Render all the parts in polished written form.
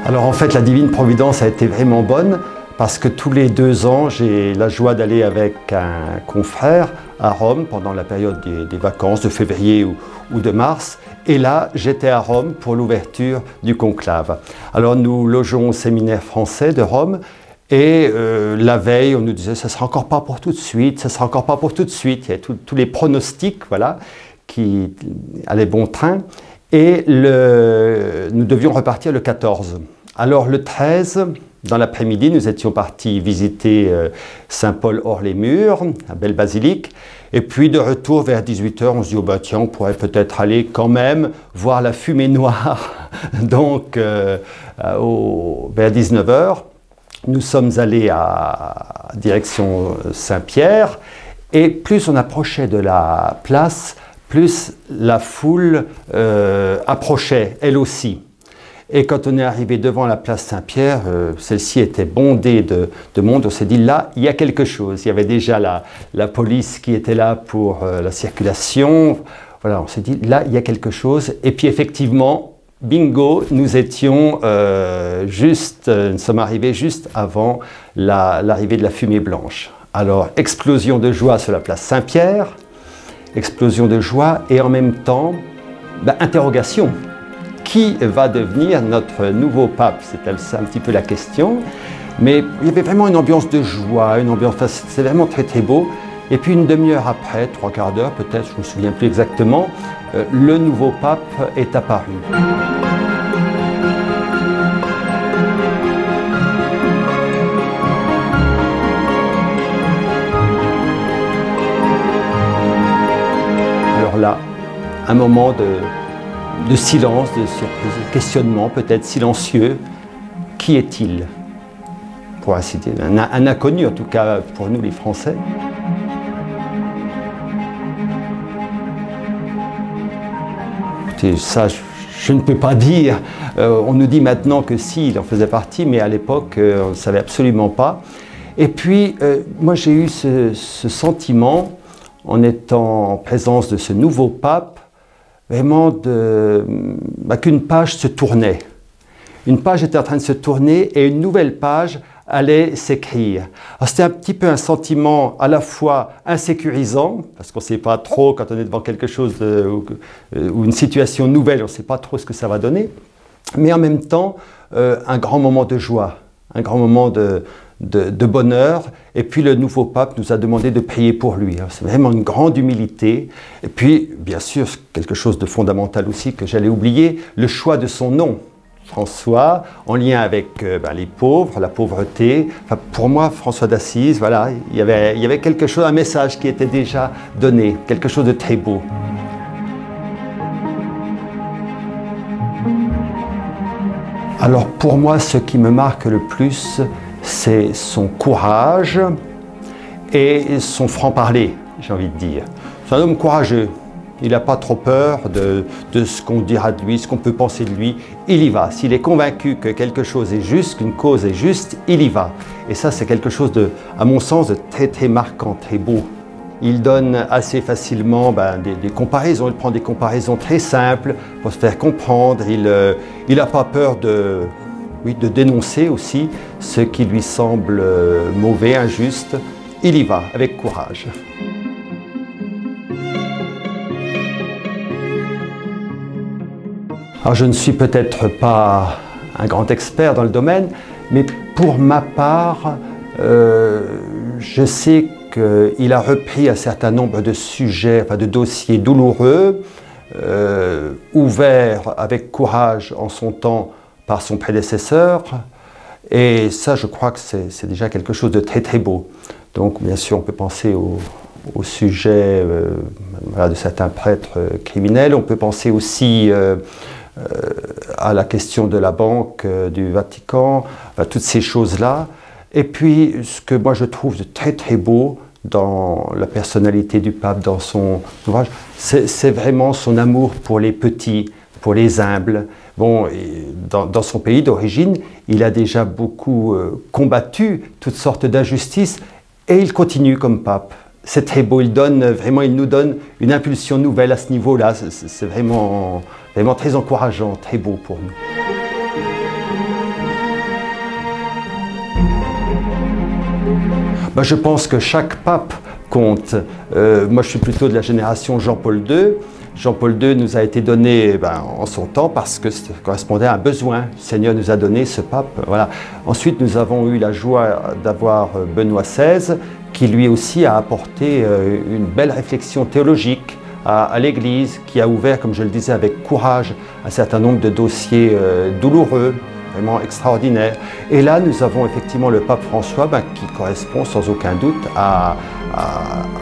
Alors en fait, la Divine Providence a été vraiment bonne parce que tous les 2 ans, j'ai la joie d'aller avec un confrère à Rome pendant la période des vacances de février ou de mars. Et là, j'étais à Rome pour l'ouverture du conclave. Alors nous logeons au séminaire français de Rome et la veille, on nous disait « ça ne sera encore pas pour tout de suite, ça ne sera encore pas pour tout de suite ». Il y avait tous les pronostics voilà, qui allaient bon train. Et nous devions repartir le 14. Alors le 13, dans l'après-midi, nous étions partis visiter Saint-Paul hors les murs, la belle basilique. Et puis de retour vers 18 h, on se dit, oh ben, tiens, on pourrait peut-être aller quand même voir la fumée noire. Donc vers 19 h, nous sommes allés à direction Saint-Pierre. Et plus on approchait de la place, plus la foule approchait, elle aussi. Et quand on est arrivé devant la place Saint-Pierre, celle-ci était bondée de monde. On s'est dit, là, il y a quelque chose. Il y avait déjà la police qui était là pour la circulation. Voilà, on s'est dit, là, il y a quelque chose. Et puis effectivement, bingo, nous étions nous sommes arrivés juste avant l'arrivée de la fumée blanche. Alors, explosion de joie sur la place Saint-Pierre, explosion de joie et en même temps, interrogation. Qui va devenir notre nouveau pape? C'était un petit peu la question. Mais il y avait vraiment une ambiance de joie, une ambiance, c'est vraiment très très beau. Et puis une demi-heure après, 3/4 d'heure peut-être, je ne me souviens plus exactement, le nouveau pape est apparu. Alors là, un moment de silence, de surprise, de questionnement peut-être silencieux. Qui est-il? Pour ainsi dire, un inconnu en tout cas pour nous les Français. Écoutez, ça je ne peux pas dire. On nous dit maintenant que si, il en faisait partie, mais à l'époque on ne savait absolument pas. Et puis moi j'ai eu ce sentiment en étant en présence de ce nouveau pape, vraiment qu'une page se tournait. Une page était en train de se tourner et une nouvelle page allait s'écrire. C'était un petit peu un sentiment à la fois insécurisant, parce qu'on ne sait pas trop quand on est devant quelque chose ou une situation nouvelle, on ne sait pas trop ce que ça va donner, mais en même temps un grand moment de joie, un grand moment de bonheur. Et puis le nouveau pape nous a demandé de prier pour lui. C'est vraiment une grande humilité. Et puis, bien sûr, quelque chose de fondamental aussi que j'allais oublier, le choix de son nom. François, en lien avec les pauvres, la pauvreté. Enfin, pour moi, François d'Assise, voilà, il y avait quelque chose, un message qui était déjà donné, quelque chose de très beau. Alors pour moi, ce qui me marque le plus, c'est son courage et son franc-parler, j'ai envie de dire. C'est un homme courageux. Il n'a pas trop peur de ce qu'on dira de lui, ce qu'on peut penser de lui. Il y va. S'il est convaincu que quelque chose est juste, qu'une cause est juste, il y va. Et ça, c'est quelque chose à mon sens, de très très marquant, très beau. Il donne assez facilement des comparaisons. Il prend des comparaisons très simples pour se faire comprendre. Il n'a pas peur de dénoncer aussi ce qui lui semble mauvais, injuste. Il y va avec courage. Alors je ne suis peut-être pas un grand expert dans le domaine, mais pour ma part, je sais qu'il a repris un certain nombre de sujets, de dossiers douloureux, ouverts avec courage en son temps par son prédécesseur. Et ça, je crois que c'est déjà quelque chose de très très beau. Donc bien sûr, on peut penser au sujet de certains prêtres criminels. On peut penser aussi à la question de la banque du Vatican, toutes ces choses-là. Et puis, ce que moi je trouve de très très beau dans la personnalité du pape, dans son ouvrage, c'est vraiment son amour pour les petits, pour les humbles. Bon, dans son pays d'origine, il a déjà beaucoup combattu toutes sortes d'injustices et il continue comme pape. c'est très beau, il nous donne une impulsion nouvelle à ce niveau-là. C'est vraiment très encourageant, très beau pour nous. Je pense que chaque pape compte. Moi, je suis plutôt de la génération Jean-Paul II. Jean-Paul II nous a été donné en son temps parce que ça correspondait à un besoin. Le Seigneur nous a donné ce pape. Voilà. Ensuite, nous avons eu la joie d'avoir Benoît XVI, qui lui aussi a apporté une belle réflexion théologique à l'Église, qui a ouvert, comme je le disais, avec courage un certain nombre de dossiers douloureux, vraiment extraordinaires. Et là, nous avons effectivement le pape François qui correspond sans aucun doute à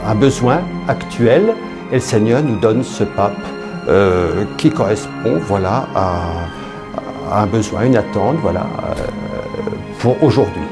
un besoin actuel. Et le Seigneur nous donne ce pape qui correspond à un besoin, une attente pour aujourd'hui.